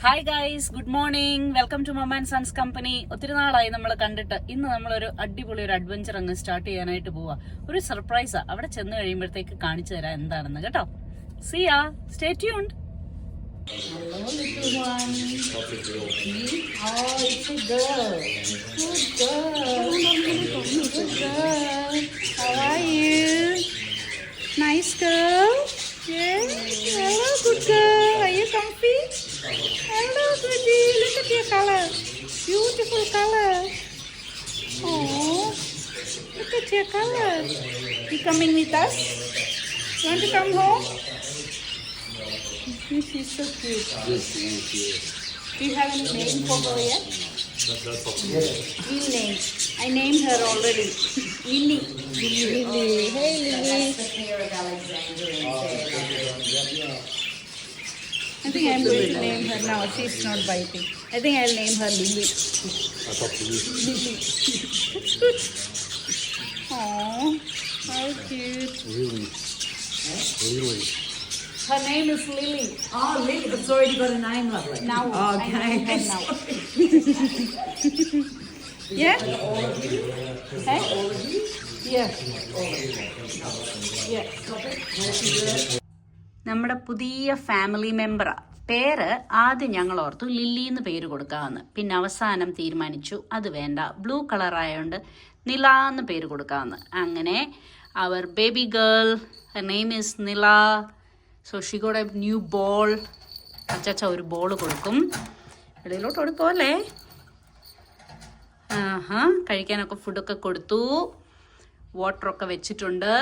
Hi guys, good morning. Welcome to Mamma and sons company. ഒത്തിരി നാളായി നമ്മൾ കണ്ടിട്ട്. ഇന്ന് നമ്മളൊരു അടിപൊളി ഒരു അഡ്വഞ്ചർ അങ്ങ് സ്റ്റാർട്ട് ചെയ്യാനായിട്ട് പോവാ. ഒരു സർപ്രൈസാ. അവിടെ ചെന്ന് കഴിയുമ്പോഴത്തേക്ക് കാണിച്ചു തരാം എന്താണെന്ന് കേട്ടോ. Siya, stay tuned. Hello little one. Oh, it's a girl. Good girl. Good girl. How are you? Nice girl. Yeah. Hello, good girl. Are you comfy? Hello, goodie. Look at your color. Beautiful color. Oh, look at your color. You coming with us? You want to come home? She's so cute. Yes, thank you. Do you have any name for her yet? Real name. I named her already. Lily. Lily. Hey, Lily. That's the pair of Alexandrian I think I'm going to name her now. She's not biting. I think I'll name her Lily. That's up to you. Lily. Aww, how cute. Really? Really? Her name is Lily. Oh, Lily, but it's already got a name, lovely. Now, Okay. I name her now. Yeah? Hey? Yeah. Yeah. നമ്മുടെ പുതിയ family മെമ്പറാ. പേര് ആദ്യം ഞങ്ങൾ ഓർത്തു lily എന്ന് പേര് കൊടുക്കാമെന്ന്. പിന്നെ അവസാനം തീരുമാനിച്ചു അത് വേണ്ട, ബ്ലൂ കളറായോണ്ട് നില എന്ന് പേര് കൊടുക്കാമെന്ന്. അങ്ങനെ അവർ baby girl, her name is Nila. So she got a new ball. അച്ചാച്ച ഒരു ബോൾ കൊടുക്കും. വെളിയിലോട്ട് കൊടുക്കുമല്ലേ? ആഹാ, കഴിക്കാനൊക്കെ ഫുഡൊക്കെ കൊടുത്തു. വാട്ടറൊക്കെ വെച്ചിട്ടുണ്ട്.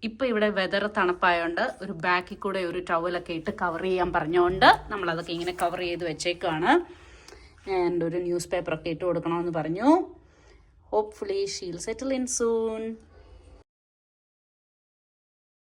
ഇപ്പം ഇവിടെ വെതർ തണുപ്പായതുകൊണ്ട് ഒരു ബാക്കിൽ കൂടെ ഒരു ടവലൊക്കെ ഇട്ട് കവർ ചെയ്യാൻ പറഞ്ഞുകൊണ്ട് നമ്മളതൊക്കെ ഇങ്ങനെ കവർ ചെയ്ത് വെച്ചേക്കാണ്. ആൻഡ് ഒരു ന്യൂസ് പേപ്പറൊക്കെ ഇട്ട് കൊടുക്കണമെന്ന് പറഞ്ഞു. Hopefully she'll settle in soon.